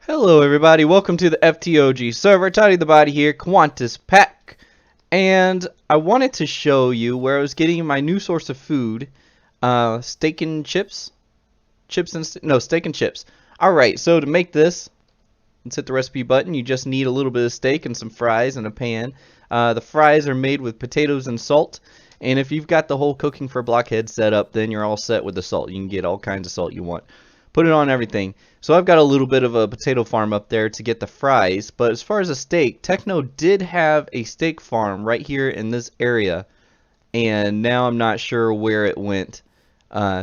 Hello everybody, welcome to the ftog server. ToddytheBody here, Quantus pack. And I wanted to show you where I was getting my new source of food. Steak and chips? Steak and chips. Alright, so to make this, let's hit the recipe button. You just need a little bit of steak and some fries in a pan. The fries are made with potatoes and salt. And if you've got the whole cooking for blockhead set up, then you're all set with the salt. You can get all kinds of salt you want. Put it on everything. So I've got a little bit of a potato farm up there to get the fries, but as far as a steak, Techno did have a steak farm right here in this area, and now I'm not sure where it went.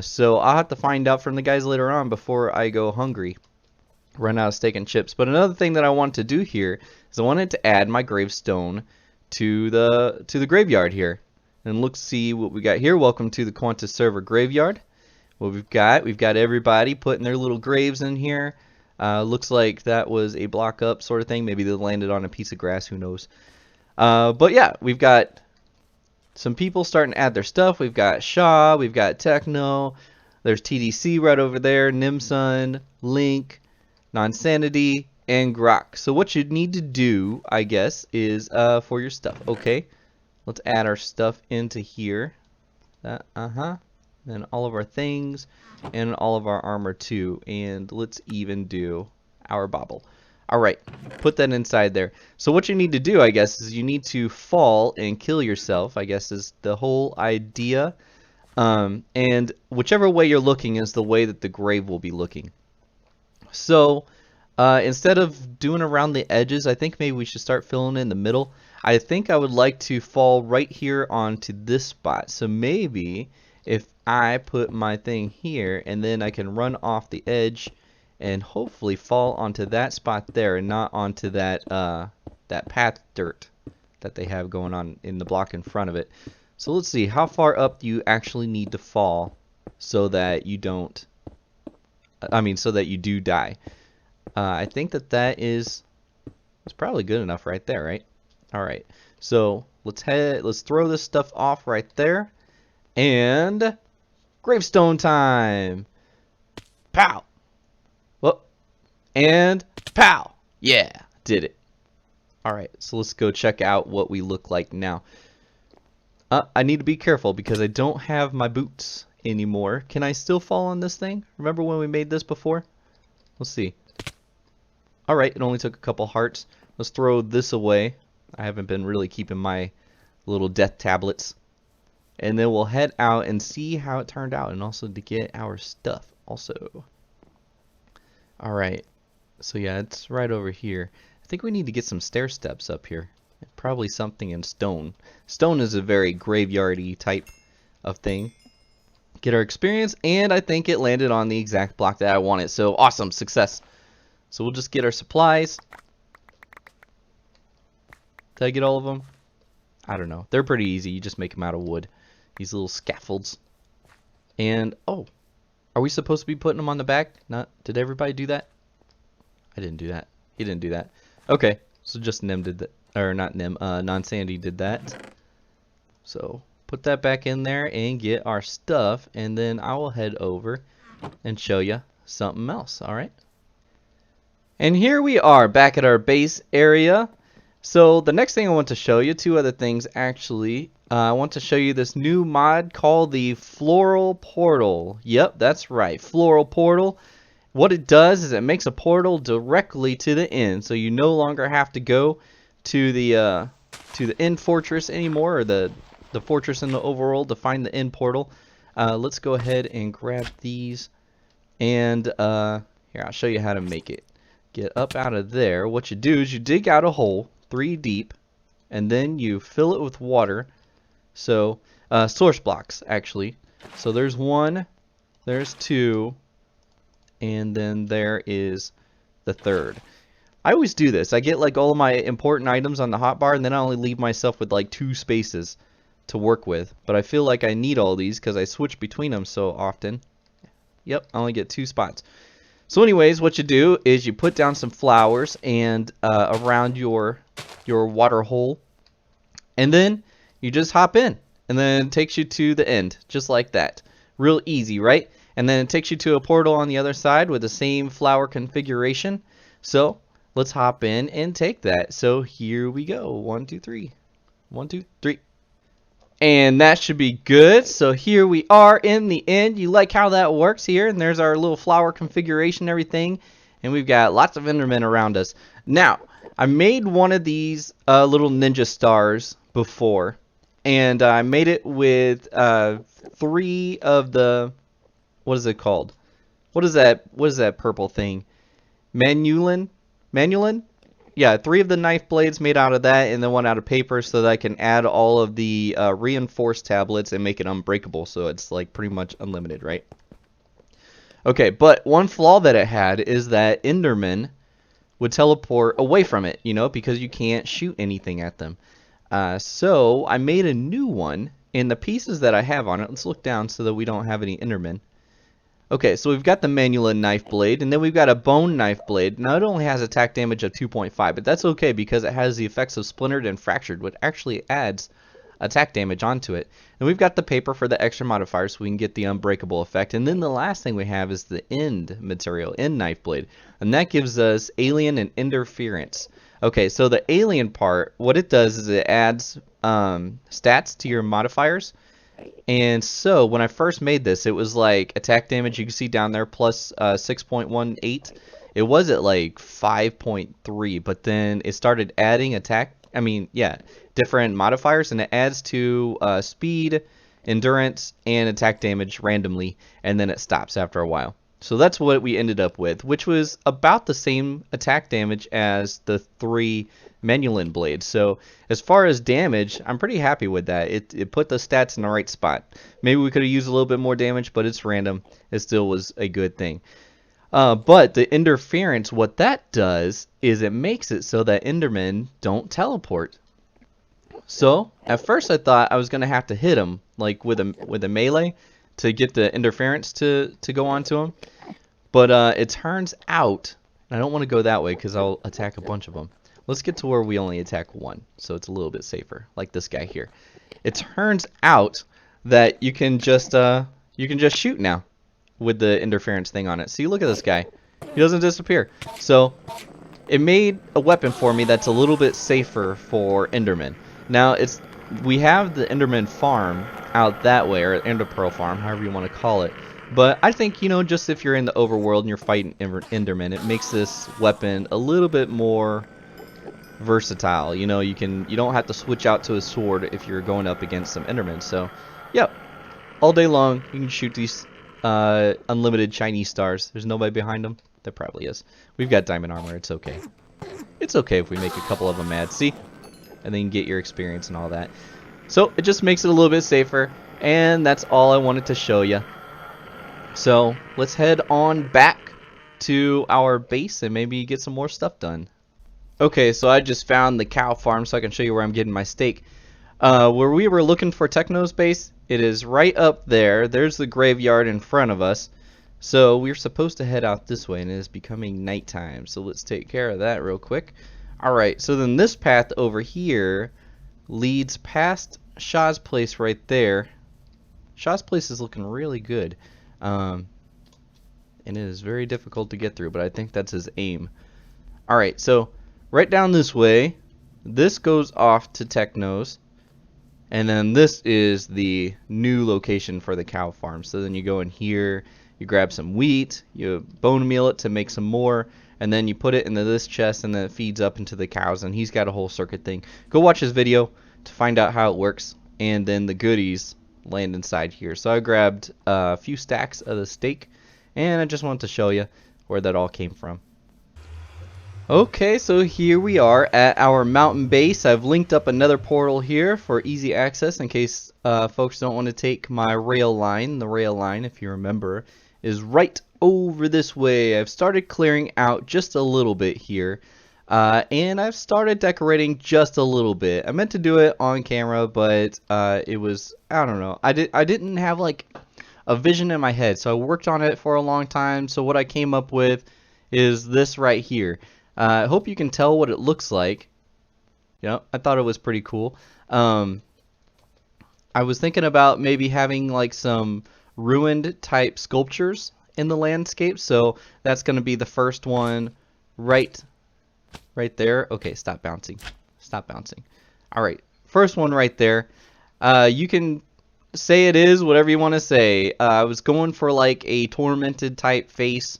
So I'll have to find out from the guys later on before I go hungry, run out of steak and chips. But another thing that I want to do here is I wanted to add my gravestone to the graveyard here. And let's see what we got here. Welcome to the Quantus server graveyard. What we've got everybody putting their little graves in here. Looks like that was a block up sort of thing. Maybe they landed on a piece of grass, who knows. But yeah, we've got some people starting to add their stuff. We've got Shaw, we've got Techno, there's TDC right over there, Nimsun, Link, Nonsanity, and Grok. So what you need to do, I guess, is for your stuff. Okay, let's add our stuff into here. And all of our things, and all of our armor too. And let's even do our bauble. Alright, put that inside there. So what you need to do, I guess, is you need to fall and kill yourself, I guess is the whole idea. And whichever way you're looking is the way that the grave will be looking. So, instead of doing around the edges, I think maybe we should start filling in the middle. I think I would like to fall right here onto this spot. So maybe if I put my thing here and then I can run off the edge and hopefully fall onto that spot there and not onto that that path dirt that they have going on in the block in front of it. So let's see, how far up do you actually need to fall so that you don't, so that you do die. I think that is probably good enough right there, right? Alright, so let's throw this stuff off right there. And gravestone time. Pow. Whoop. And pow. Yeah, did it. Alright, so let's go check out what we look like now. I need to be careful because I don't have my boots anymore. Can I still fall on this thing? Remember when we made this before? Let's see. Alright, it only took a couple hearts. Let's throw this away. I haven't been really keeping my little death tablets. And then we'll head out and see how it turned out, and also to get our stuff also. Alright, so yeah, it's right over here. I think we need to get some stair steps up here. Probably something in stone. Stone is a very graveyardy type of thing. Get our experience, and I think it landed on the exact block that I wanted. So awesome, success. So we'll just get our supplies. Did I get all of them? I don't know. They're pretty easy. You just make them out of wood. These little scaffolds. And, oh, are we supposed to be putting them on the back? Did everybody do that? I didn't do that. He didn't do that. Okay, so just Nim did that. Or not Nim, Non-Sandy did that. So, put that back in there and get our stuff. And then I will head over and show you something else, alright? And here we are, back at our base area. So the next thing I want to show you, two other things actually. I want to show you this new mod called the Floral Portal. Yep, that's right, Floral Portal. What it does is it makes a portal directly to the end, so you no longer have to go to the end fortress anymore, or the fortress in the overworld to find the end portal. Let's go ahead and grab these, and here I'll show you how to make it. Get up out of there. What you do is you dig out a hole 3 deep, and then you fill it with water. So source blocks actually. So there's 1, there's 2, and then there is the 3rd. I always do this. I get like all of my important items on the hotbar, and then I only leave myself with like 2 spaces to work with. But I feel like I need all these because I switch between them so often. Yep, I only get 2 spots. So anyways, what you do is you put down some flowers and around your water hole, and then you just hop in, and then it takes you to the end, just like that. Real easy, right? And then it takes you to a portal on the other side with the same flower configuration. So let's hop in and take that. So here we go. 1, 2, 3. 1, 2, 3. And that should be good. So here we are in the end. You like how that works here? And there's our little flower configuration and everything. And we've got lots of Endermen around us. Now, I made one of these little ninja stars before. And I made it with 3 of the... What is it called? What is that purple thing? Manulin? Manulin? Yeah, 3 of the knife blades made out of that, and then 1 out of paper, so that I can add all of the reinforced tablets and make it unbreakable, so it's like pretty much unlimited, right? Okay, but one flaw that it had is that Endermen would teleport away from it, you know, because you can't shoot anything at them. So I made a new one, and the pieces that I have on it, let's look down so that we don't have any Endermen. Okay, so we've got the Manula knife blade, and then we've got a bone knife blade. Now it only has attack damage of 2.5, but that's okay because it has the effects of splintered and fractured, which actually adds attack damage onto it. And we've got the paper for the extra modifier so we can get the unbreakable effect. And then the last thing we have is the end material, end knife blade, and that gives us alien and interference. Okay, so the alien part, what it does is it adds stats to your modifiers. And so when I first made this, it was like attack damage, you can see down there, plus 6.18. It was at like 5.3, but then it started adding different modifiers, and it adds to speed, endurance, and attack damage randomly, and then it stops after a while. So that's what we ended up with, which was about the same attack damage as the 3 Manulin blades. So as far as damage, I'm pretty happy with that. It put the stats in the right spot. Maybe we could have used a little bit more damage, but it's random. It still was a good thing. But the interference, what that does is it makes it so that Endermen don't teleport. So at first I thought I was gonna have to hit them like with a melee to get the interference to go onto them. But it turns out, and I don't want to go that way because I'll attack a bunch of them. Let's get to where we only attack 1, so it's a little bit safer, like this guy here. It turns out that you can just shoot now with the interference thing on it. See, look at this guy. He doesn't disappear. So it made a weapon for me that's a little bit safer for Endermen. Now we have the Enderman farm out that way, or Ender Pearl farm, however you want to call it. But I think, you know, just if you're in the overworld and you're fighting Endermen, it makes this weapon a little bit more versatile. You know, you don't have to switch out to a sword if you're going up against some Endermen. So, yeah, all day long you can shoot these unlimited Chinese stars. There's nobody behind them. There probably is. We've got diamond armor. It's okay. It's okay if we make a couple of them mad. See? And then you get your experience and all that. So it just makes it a little bit safer. And that's all I wanted to show you. So let's head on back to our base and maybe get some more stuff done. Okay, so I just found the cow farm so I can show you where I'm getting my steak. Where we were looking for Techno's base, it is right up there. There's the graveyard in front of us. So we're supposed to head out this way, and it is becoming nighttime. So let's take care of that real quick. Alright, so then this path over here leads past Shaw's place right there. Shaw's place is looking really good. And it is very difficult to get through, but I think that's his aim. Alright, so right down this way, this goes off to Techno's. And then this is the new location for the cow farm. So then you go in here, you grab some wheat, you bone meal it to make some more, and then you put it into this chest, and then it feeds up into the cows, and he's got a whole circuit thing. Go watch his video to find out how it works, and then the goodies land inside here. So I grabbed a few stacks of the steak, and I just wanted to show you where that all came from. Okay, so here we are at our mountain base. I've linked up another portal here for easy access in case folks don't want to take my rail line. The rail line, if you remember, is right over this way. I've started clearing out just a little bit here, and I've started decorating just a little bit. I meant to do it on camera, but it was, I don't know, I didn't have like a vision in my head, so I worked on it for a long time. So what I came up with is this right here. I hope you can tell what it looks like. Yeah, I thought it was pretty cool. I was thinking about maybe having like some ruined type sculptures in the landscape. So that's going to be the first one right there. Okay, stop bouncing. Stop bouncing. All right, first one right there. You can say it is whatever you want to say. I was going for like a tormented type face.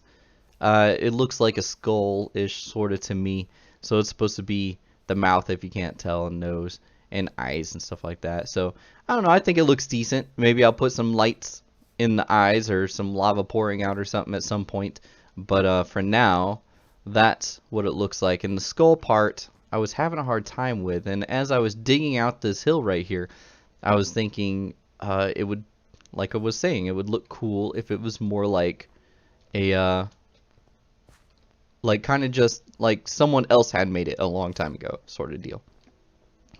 It looks like a skull-ish sort of to me. So it's supposed to be the mouth, if you can't tell, and nose and eyes and stuff like that. So I don't know. I think it looks decent. Maybe I'll put some lights in the eyes or some lava pouring out or something at some point. But for now, that's what it looks like. And the skull part, I was having a hard time with. And as I was digging out this hill right here, I was thinking it would, like I was saying, it would look cool if it was more like a like kind of just like someone else had made it a long time ago sort of deal.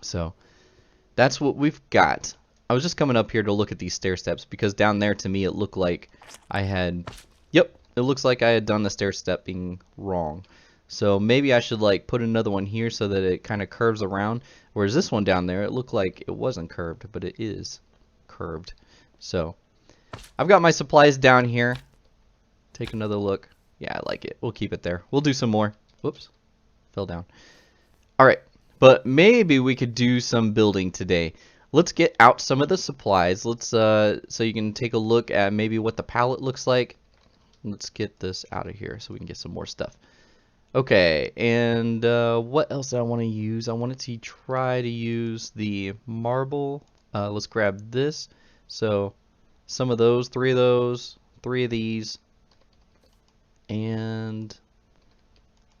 So that's what we've got. I was just coming up here to look at these stair steps because down there to me it looked like I had, yep, it looks like I had done the stair stepping wrong. So maybe I should like put another one here so that it kind of curves around, whereas this one down there it looked like it wasn't curved, but it is curved. So I've got my supplies down here. Take another look. Yeah, I like it. We'll keep it there. We'll do some more. Whoops. Fell down. Alright. But maybe we could do some building today. Let's get out some of the supplies. Let's so you can take a look at maybe what the palette looks like. Let's get this out of here so we can get some more stuff. Okay, and what else do I want to use? I wanted to try to use the marble. Let's grab this. So some of those, 3 of those, 3 of these. And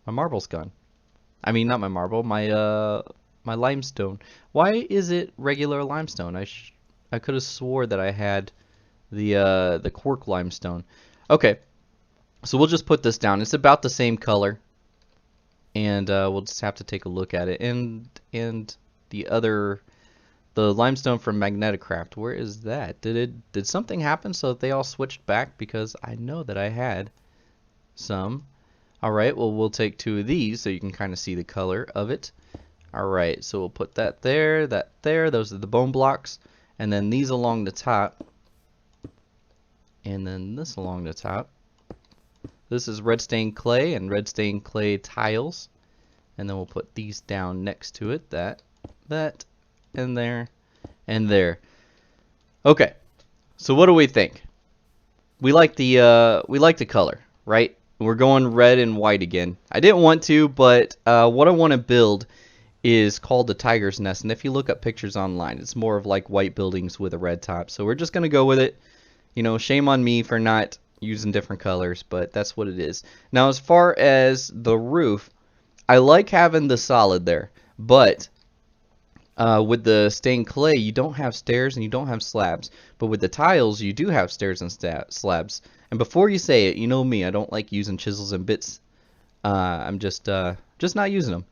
my marble's gone. I mean, not my marble, my my limestone. Why is it regular limestone? I could have swore that I had the quark limestone. Okay, so we'll just put this down. It's about the same color, and we'll just have to take a look at it. And the limestone from Magneticraft. Where is that? Did something happen so that they all switched back? Because I know that I had some. Alright, well we'll take 2 of these so you can kind of see the color of it. Alright, so we'll put that there, those are the bone blocks, and then these along the top, and then this along the top. This is red stained clay and red stained clay tiles, and then we'll put these down next to it, that, and there, and there. Okay, so what do we think? We like the color, right? We're going red and white again. I didn't want to, but what I want to build is called the Tiger's Nest. And if you look up pictures online, it's more of like white buildings with a red top. So we're just going to go with it. You know, shame on me for not using different colors, but that's what it is. Now, as far as the roof, I like having the solid there. But with the stained clay, you don't have stairs and you don't have slabs. But with the tiles, you do have stairs and slabs. And before you say it, you know me, I don't like using chisels and bits. I'm just not using them.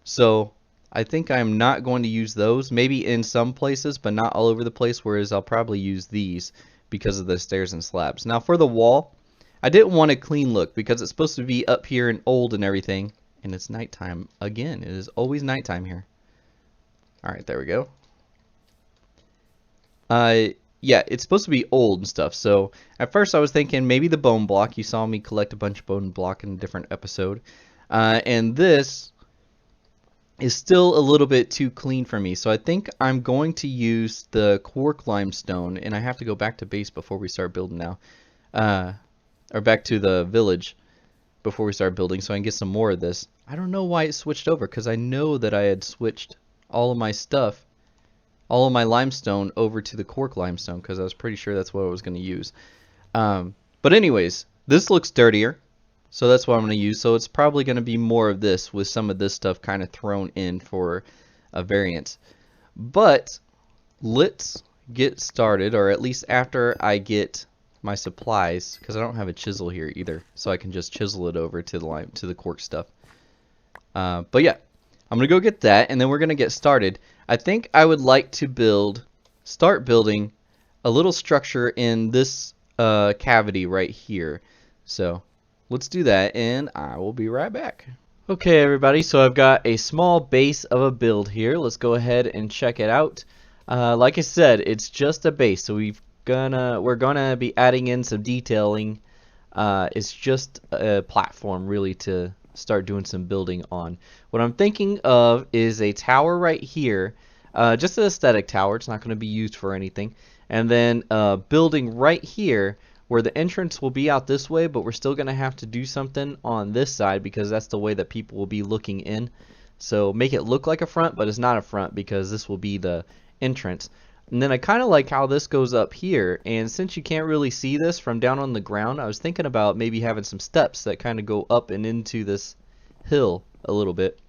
So I think I'm not going to use those. Maybe in some places, but not all over the place. Whereas I'll probably use these because of the stairs and slabs. Now for the wall, I didn't want a clean look because it's supposed to be up here and old and everything. And it's nighttime again. It is always nighttime here. Alright, there we go. Yeah, it's supposed to be old and stuff. So at first I was thinking maybe the bone block. You saw me collect a bunch of bone block in a different episode. And this is still a little bit too clean for me. So I think I'm going to use the quark limestone. And I have to go back to base before we start building now. Or back to the village before we start building so I can get some more of this. I don't know why it switched over because I know that I had switched all of my stuff, all of my limestone over to the quark limestone because I was pretty sure that's what I was going to use. But anyways, this looks dirtier, so that's what I'm going to use. So it's probably going to be more of this with some of this stuff kind of thrown in for a variant. But let's get started, or at least after I get my supplies, because I don't have a chisel here either, so I can just chisel it over to the quark stuff. But yeah, I'm gonna go get that, and then we're gonna get started. I think I would like to start building a little structure in this cavity right here. So let's do that, and I will be right back. Okay, everybody, so I've got a small base of a build here. Let's go ahead and check it out. Like I said, it's just a base, so we're gonna be adding in some detailing. It's just a platform really to start doing some building on. What I'm thinking of is a tower right here, just an aesthetic tower. It's not going to be used for anything. And then a building right here where the entrance will be out this way, but we're still going to have to do something on this side because that's the way that people will be looking in. So make it look like a front, but it's not a front because this will be the entrance. And then I kind of like how this goes up here, and since you can't really see this from down on the ground, I was thinking about maybe having some steps that kind of go up and into this hill a little bit.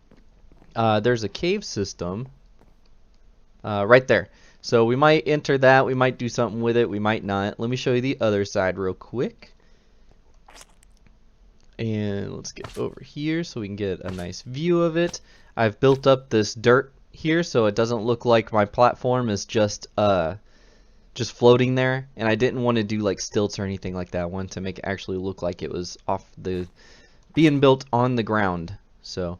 There's a cave system right there. So we might enter that, we might do something with it, we might not. Let me show you the other side real quick. And let's get over here so we can get a nice view of it. I've built up this dirt here so it doesn't look like my platform is just floating there, and I didn't want to do like stilts or anything like that. I wanted to make it actually look like it was being built on the ground. So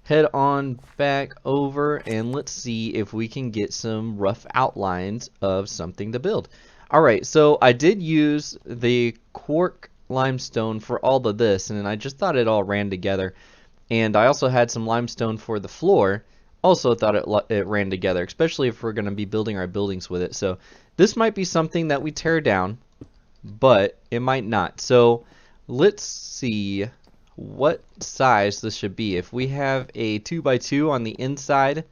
head on back over and let's see if we can get some rough outlines of something to build. Alright, so I did use the quark limestone for all of this, and I just thought it all ran together. And I also had some limestone for the floor. Also thought it ran together, especially if we're going to be building our buildings with it. So this might be something that we tear down, but it might not. So let's see what size this should be. If we have a 2x2 on the inside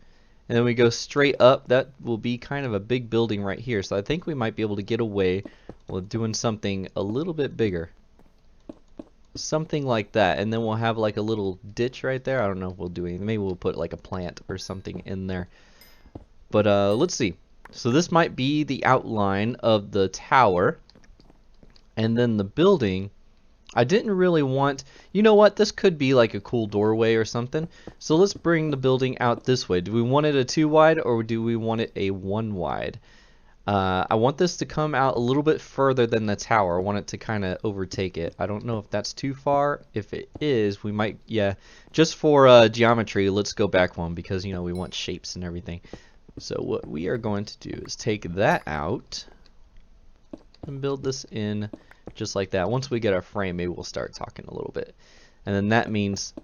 and then we go straight up, that will be kind of a big building right here. So I think we might be able to get away with doing something a little bit bigger. Something like that, and then we'll have like a little ditch right there. I don't know if we'll do anything. Maybe we'll put like a plant or something in there. But let's see. So this might be the outline of the tower. And then the building, I didn't really want, you know what, this could be like a cool doorway or something. So let's bring the building out this way. Do we want it a 2 wide or do we want it a 1 wide? I want this to come out a little bit further than the tower. I want it to kind of overtake it. I don't know if that's too far. If it is, we might, yeah. Just for geometry, let's go back one because, you know, we want shapes and everything. So what we are going to do is take that out and build this in just like that. Once we get our frame, maybe we'll start talking a little bit. And then that means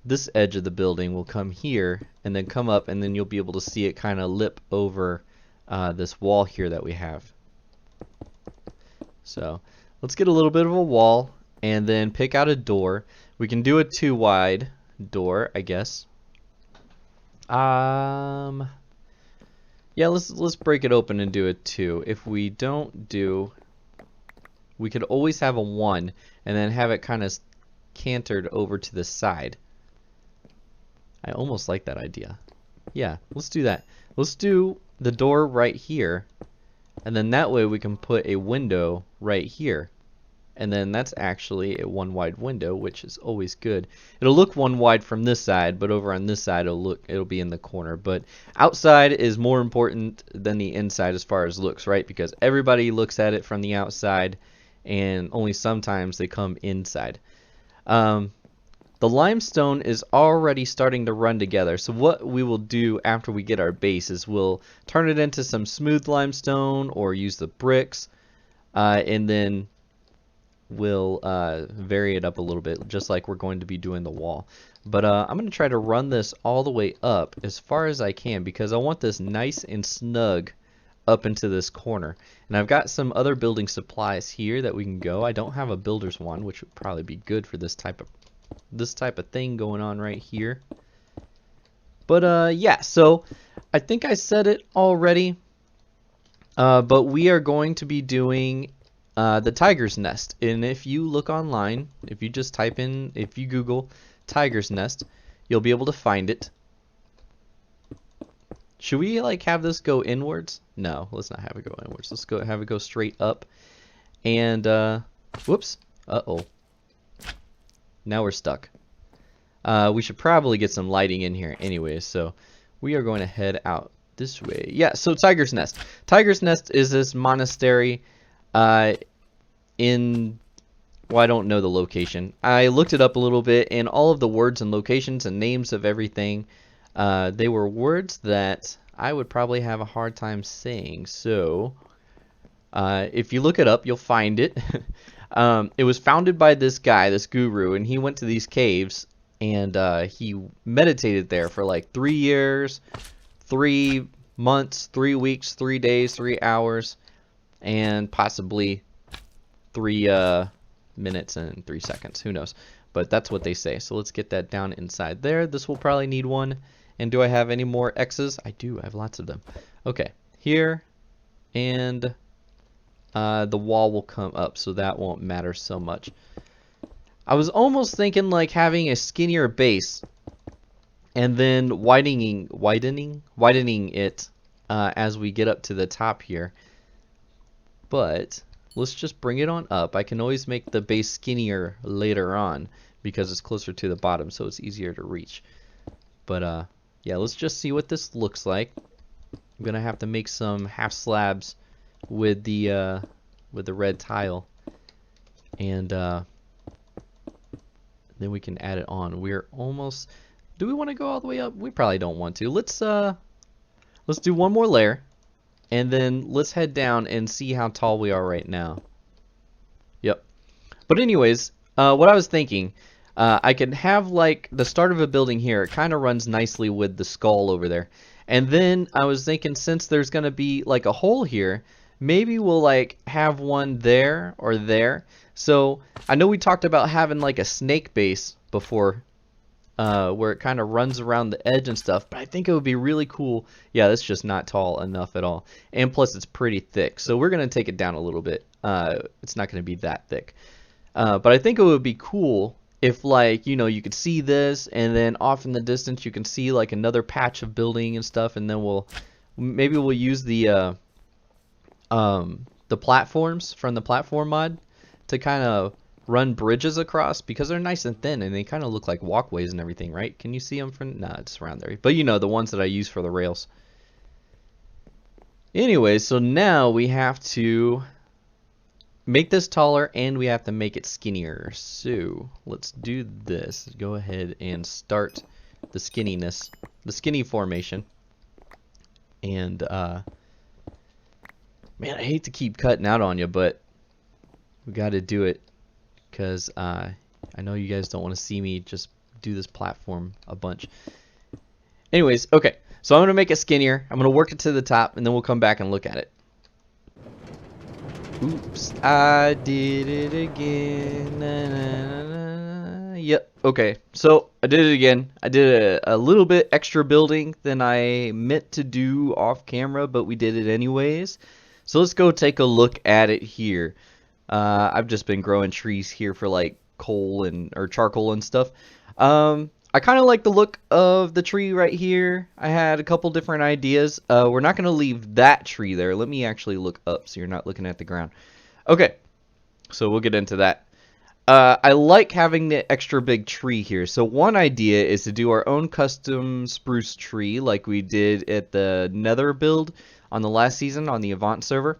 this edge of the building will come here and then come up, and then you'll be able to see it kind of lip over this wall here that we have. So let's get a little bit of a wall and then pick out a door. We can do a 2 wide door, I guess. Yeah, let's break it open and do a 2. If we don't do, we could always have a 1 and then have it kind of cantered over to the side. I almost like that idea. Yeah, let's do that. Let's do the door right here, and then that way we can put a window right here, and then that's actually a 1 wide window, which is always good. It'll look 1 wide from this side, but over on this side it'll be in the corner. But outside is more important than the inside as far as looks, right? Because everybody looks at it from the outside and only sometimes they come inside. The limestone is already starting to run together, so what we will do after we get our base is we'll turn it into some smooth limestone or use the bricks, and then we'll vary it up a little bit, just like we're going to be doing the wall. But I'm going to try to run this all the way up as far as I can because I want this nice and snug up into this corner. And I've got some other building supplies here that we can go. I don't have a builder's one, which would probably be good for this type of thing going on right here. But yeah, so I think I said it already, but we are going to be doing the tiger's nest. And if you look online, if you just type in, if you Google tiger's nest, you'll be able to find it. Should we like have this go inwards? No, let's not have it go inwards. Let's go have it go straight up. And whoops, uh-oh. Now we're stuck. We should probably get some lighting in here anyway, so we are going to head out this way. Yeah, so Tiger's Nest. Tiger's Nest is this monastery in, well, I don't know the location. I looked it up a little bit, and all of the words and locations and names of everything, they were words that I would probably have a hard time saying. So if you look it up, you'll find it. It was founded by this guy, this guru, and he went to these caves and he meditated there for like 3 years, 3 months, 3 weeks, 3 days, 3 hours, and possibly 3 minutes and 3 seconds. Who knows? But that's what they say. So let's get that down inside there. This will probably need one. And do I have any more X's? I do. I have lots of them. Okay. Here. And the wall will come up, so that won't matter so much. I was almost thinking like having a skinnier base and then widening it as we get up to the top here. But let's just bring it on up. I can always make the base skinnier later on because it's closer to the bottom, so it's easier to reach. But yeah, let's just see what this looks like. I'm gonna have to make some half slabs with the red tile, and then we can add it on. We're almost. Do we want to go all the way up? We probably don't want to. Let's do one more layer, and then let's head down and see how tall we are right now. Yep. But anyways, what I was thinking, I can have like the start of a building here. It kind of runs nicely with the skull over there. And then I was thinking, since there's going to be like a hole here, maybe we'll like have one there or there. So I know we talked about having like a snake base before, where it kind of runs around the edge and stuff, but I think it would be really cool. Yeah, that's just not tall enough at all. And plus it's pretty thick. So we're going to take it down a little bit. It's not going to be that thick. But I think it would be cool if, like, you know, you could see this, and then off in the distance you can see like another patch of building and stuff, and then maybe we'll use the platforms from the platform mod to kind of run bridges across, because they're nice and thin and they kind of look like walkways and everything, right? Can you see them from? Nah, it's around there. But you know, the ones that I use for the rails. Anyway, so now we have to make this taller and we have to make it skinnier. So let's do this. Go ahead and start the skinniness, the skinny formation. And man, I hate to keep cutting out on you, but we got to do it, because I know you guys don't want to see me just do this platform a bunch. Anyways, okay, so I'm going to make it skinnier. I'm going to work it to the top, and then we'll come back and look at it. Oops, I did it again. Na, na, na, na. Yep, okay, so I did it again. I did a little bit extra building than I meant to do off camera, but we did it anyways. So let's go take a look at it here. I've just been growing trees here for like coal or charcoal and stuff. I kind of like the look of the tree right here. I had a couple different ideas. We're not going to leave that tree there. Let me actually look up so you're not looking at the ground. Okay, so we'll get into that. I like having the extra big tree here. So one idea is to do our own custom spruce tree like we did at the Nether build on the last season on the Avant server.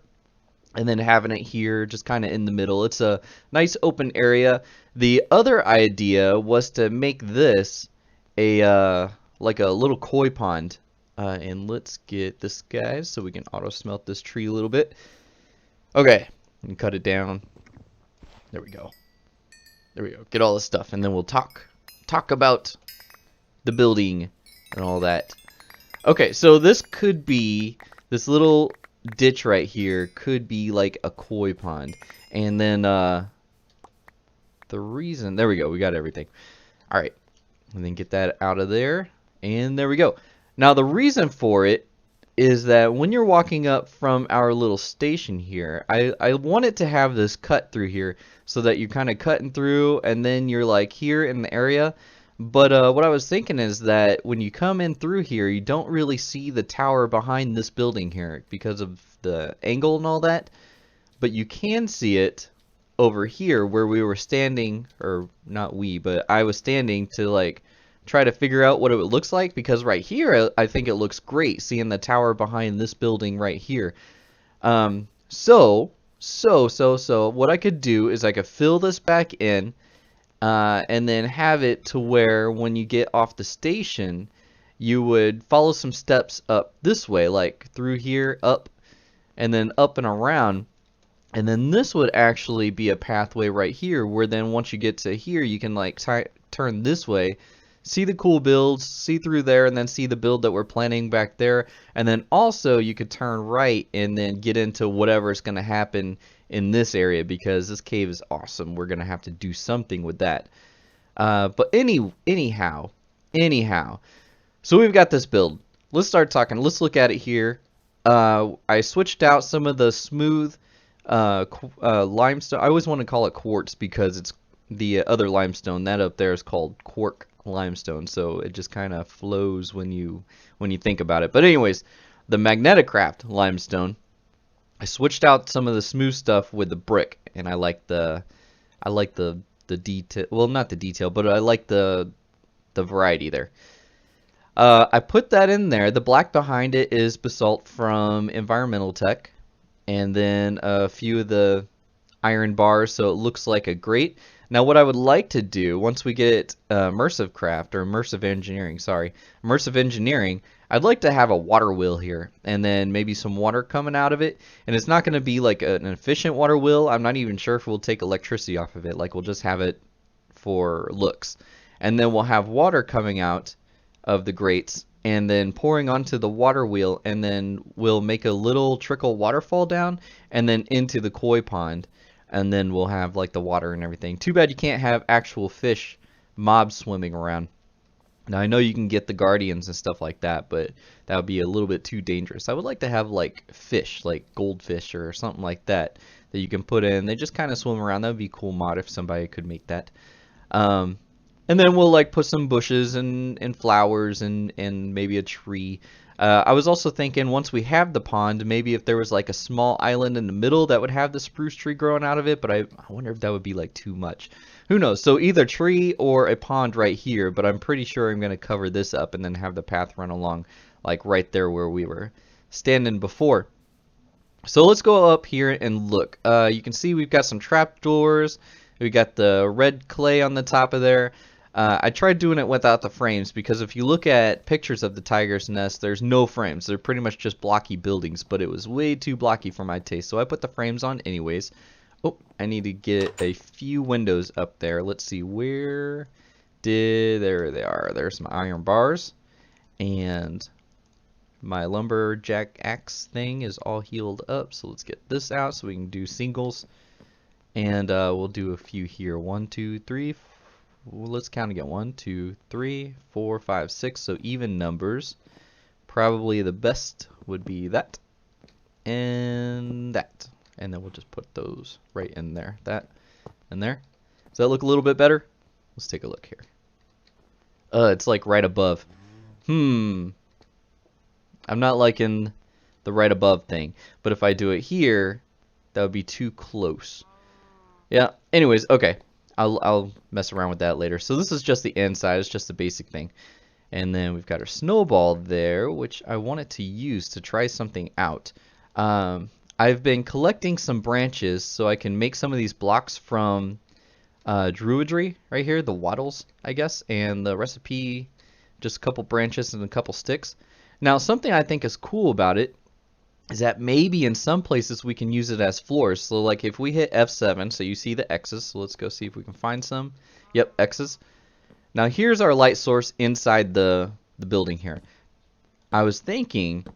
And then having it here just kind of in the middle. It's a nice open area. The other idea was to make this a like a little koi pond. And let's get this, guys, so we can auto smelt this tree a little bit. Okay, and cut it down. There we go. There we go. Get all this stuff, and then we'll talk about the building and all that. Okay, so this could be this little ditch right here could be like a koi pond, and then the reason, there we go, we got everything. All right, and then get that out of there, and there we go. Now the reason for it is that when you're walking up from our little station here, I want it to have this cut through here so that you're kind of cutting through and then you're like here in the area. But what I was thinking is that when you come in through here, you don't really see the tower behind this building here because of the angle and all that. But you can see it over here where we were standing, or not we, but I was standing to like try to figure out what it looks like, because right here I think it looks great seeing the tower behind this building right here. So what I could do is I could fill this back in. And then have it to where when you get off the station, you would follow some steps up this way, like through here, up, and then up and around. And then this would actually be a pathway right here, where then once you get to here, you can like turn this way, see the cool builds, see through there, and then see the build that we're planning back there. And then also you could turn right and then get into whatever's going to happen in this area, because this cave is awesome. We're going to have to do something with that. But anyhow, so we've got this build. Let's start talking. Let's look at it here. I switched out some of the smooth limestone. I always want to call it quartz because it's the other limestone. That up there is called quark limestone, so it just kind of flows when you think about it. But anyways, the Magneticraft limestone, I switched out some of the smooth stuff with the brick, and I like the detail. Well, not the detail, but I like the variety there. I put that in there. The black behind it is basalt from Environmental Tech, and then a few of the iron bars, so it looks like a grate. Now what I would like to do once we get immersive engineering, I'd like to have a water wheel here, and then maybe some water coming out of it. And it's not going to be like an efficient water wheel. I'm not even sure if we'll take electricity off of it. Like, we'll just have it for looks, and then we'll have water coming out of the grates and then pouring onto the water wheel, and then we'll make a little trickle waterfall down and then into the koi pond, and then we'll have like the water and everything. Too bad you can't have actual fish mobs swimming around. Now I know you can get the guardians and stuff like that, but that would be a little bit too dangerous. I would like to have like fish, like goldfish or something like that, that you can put in. They just kind of swim around. That would be a cool mod if somebody could make that. And then we'll like put some bushes and flowers and maybe a tree. I was also thinking, once we have the pond, maybe if there was like a small island in the middle that would have the spruce tree growing out of it, but I wonder if that would be like too much. Who knows? So either tree or a pond right here, but I'm pretty sure I'm going to cover this up and then have the path run along like right there where we were standing before. So let's go up here and look. You can see we've got some trapdoors. We got the red clay on the top of there. I tried doing it without the frames, because if you look at pictures of the tiger's nest, there's no frames. They're pretty much just blocky buildings, but it was way too blocky for my taste, so I put the frames on anyways. Oh, I need to get a few windows up there. Let's see, there they are. There's my iron bars, and my lumberjack axe thing is all healed up, so let's get this out so we can do singles. And we'll do a few here. 1, 2, 3, well, let's count again. 1, 2, 3, 4, 5, 6. So even numbers. Probably the best would be that and that. And then we'll just put those right in there. That and there. Does that look a little bit better? Let's take a look here. It's like right above. I'm not liking the right above thing. But if I do it here, that would be too close. Yeah, anyways, okay. I'll mess around with that later. So this is just the inside. It's just the basic thing. And then we've got our snowball there, which I wanted to use to try something out. I've been collecting some branches so I can make some of these blocks from druidry right here, the wattles, I guess. And the recipe, just a couple branches and a couple sticks. Now, something I think is cool about it is that maybe in some places we can use it as floors. So like if we hit F7, so you see the X's, so let's go see if we can find some. Yep, X's. Now here's our light source inside the building here. I was thinking,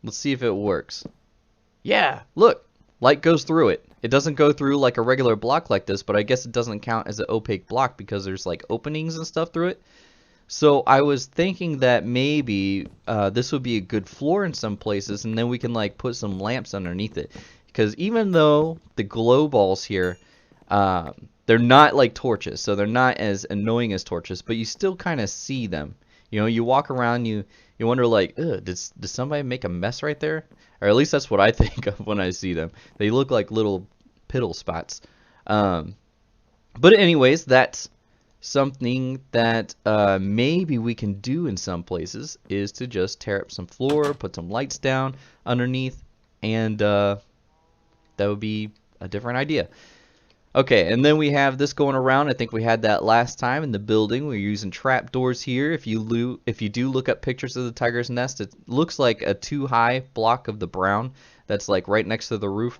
let's see if it works. Yeah, look, light goes through it. It doesn't go through like a regular block like this, but I guess it doesn't count as an opaque block because there's like openings and stuff through it. So I was thinking that maybe this would be a good floor in some places, and then we can like put some lamps underneath it. Because even though the glow balls here, they're not like torches, so they're not as annoying as torches, but you still kind of see them. You know, you walk around, you wonder like, did somebody make a mess right there? Or at least that's what I think of when I see them. They look like little piddle spots. But anyways, that's something that maybe we can do in some places, is to just tear up some floor, put some lights down underneath, and that would be a different idea. Okay, and then we have this going around. I think we had that last time in the building. We're using trap doors here. If you do look up pictures of the tiger's nest, it looks like a too high block of the brown that's like right next to the roof.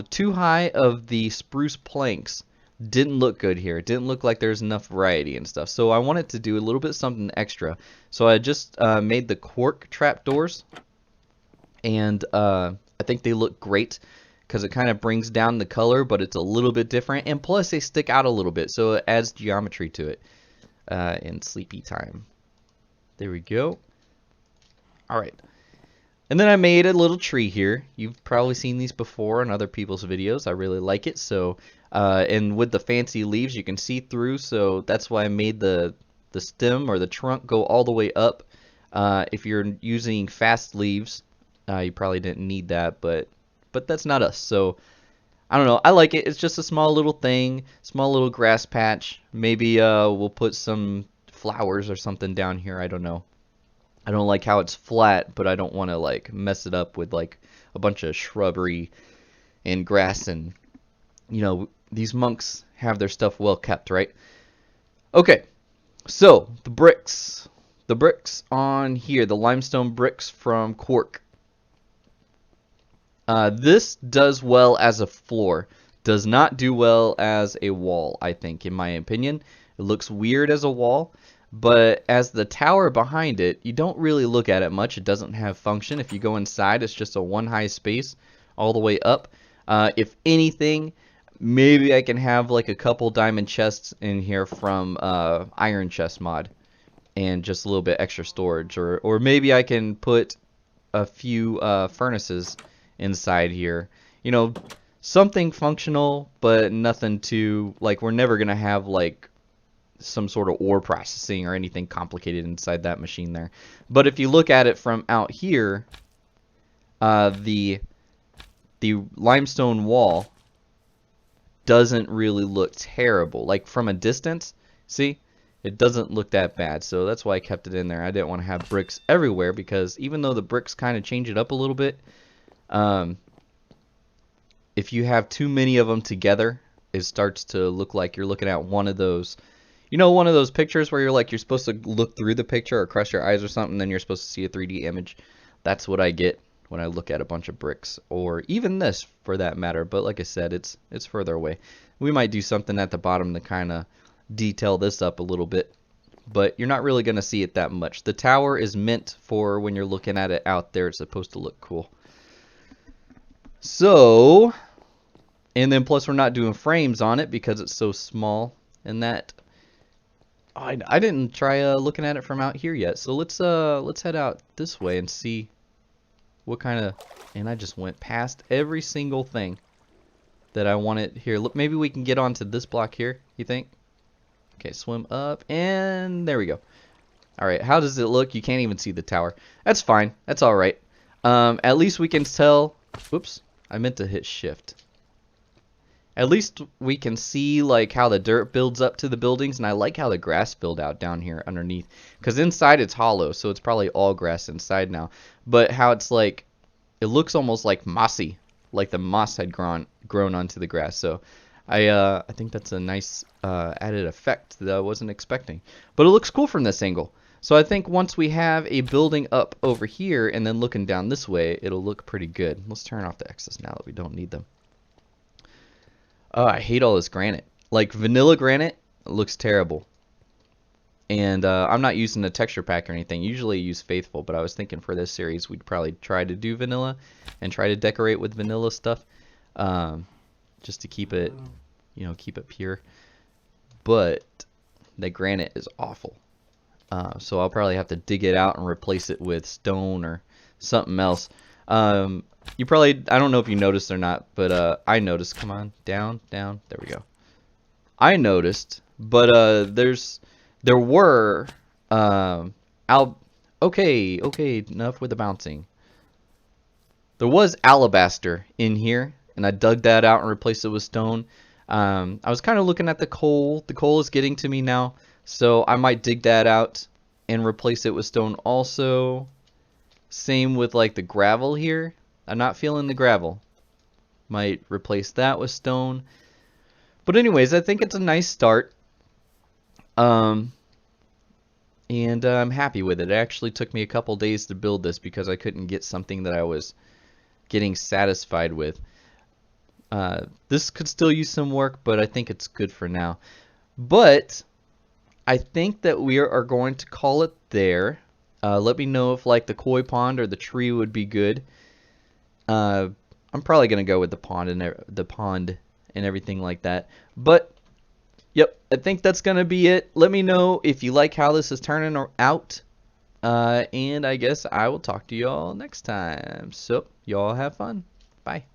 Too high of the spruce planks didn't look good here. It didn't look like there's enough variety and stuff. So I wanted to do a little bit something extra. So I just made the cork trap doors, and I think they look great, because it kind of brings down the color, but it's a little bit different, and plus they stick out a little bit, so it adds geometry to it in sleepy time. There we go. Alright. And then I made a little tree here. You've probably seen these before in other people's videos. I really like it. So, and with the fancy leaves, you can see through, so that's why I made the stem or the trunk go all the way up. If you're using fast leaves, you probably didn't need that, but that's not us. So I don't know, I like it. It's just a small little thing, small little grass patch. Maybe we'll put some flowers or something down here. I don't know. I don't like how it's flat, but I don't want to like mess it up with like a bunch of shrubbery and grass, and you know, these monks have their stuff well kept, right? Okay, so the bricks on here, the limestone bricks from Quark. This does well as a floor, does not do well as a wall, I think, in my opinion. It looks weird as a wall, but as the tower behind it, you don't really look at it much. It doesn't have function. If you go inside, it's just a one high space all the way up. If anything, maybe I can have like a couple diamond chests in here from Iron Chest mod, and just a little bit extra storage, or maybe I can put a few furnaces inside here, you know, something functional, but nothing too, like, we're never gonna have like some sort of ore processing or anything complicated inside that machine there. But if you look at it from out here, the limestone wall doesn't really look terrible. Like from a distance, see, it doesn't look that bad. So that's why I kept it in there. I didn't want to have bricks everywhere, because even though the bricks kind of change it up a little bit, if you have too many of them together, it starts to look like you're looking at one of those, you know, one of those pictures where you're supposed to look through the picture or crush your eyes or something, then you're supposed to see a 3D image. That's what I get when I look at a bunch of bricks, or even this for that matter. But like I said, it's further away. We might do something at the bottom to kind of detail this up a little bit, but you're not really going to see it that much. The tower is meant for when you're looking at it out there. It's supposed to look cool. So, and then plus we're not doing frames on it because it's so small, and that I didn't try looking at it from out here yet. So let's head out this way and see what kind of, and I just went past every single thing that I wanted here. Look, maybe we can get onto this block here, you think? Okay, swim up, and there we go. Alright, how does it look? You can't even see the tower. That's fine. That's alright. At least we can tell, whoops, I meant to hit shift. At least we can see like how the dirt builds up to the buildings, and I like how the grass build out down here underneath, because inside it's hollow, so it's probably all grass inside now. But how it's like, it looks almost like mossy, like the moss had grown onto the grass. So I think that's a nice added effect that I wasn't expecting, but it looks cool from this angle. So I think once we have a building up over here and then looking down this way, it'll look pretty good. Let's turn off the excess now that we don't need them. Oh, I hate all this granite. Like vanilla granite looks terrible. And I'm not using a texture pack or anything. Usually I use Faithful, but I was thinking for this series we'd probably try to do vanilla and try to decorate with vanilla stuff, just to keep it, you know, keep it pure. But the granite is awful. So I'll probably have to dig it out and replace it with stone or something else. You probably, I don't know if you noticed or not, but I noticed. Come on, down, down. There we go. I noticed, but there were okay, enough with the bouncing. There was alabaster in here, and I dug that out and replaced it with stone. I was kind of looking at the coal. The coal is getting to me now, so I might dig that out and replace it with stone also. Same with like the gravel here. I'm not feeling the gravel. Might replace that with stone. But anyways, I think it's a nice start. And I'm happy with it. It actually took me a couple days to build this because I couldn't get something that I was getting satisfied with. This could still use some work, but I think it's good for now. But I think that we are going to call it there. Let me know if like the koi pond or the tree would be good. I'm probably gonna go with the pond and everything like that. But yep, I think that's gonna be it. Let me know if you like how this is turning out. And I guess I will talk to y'all next time. So y'all have fun. Bye.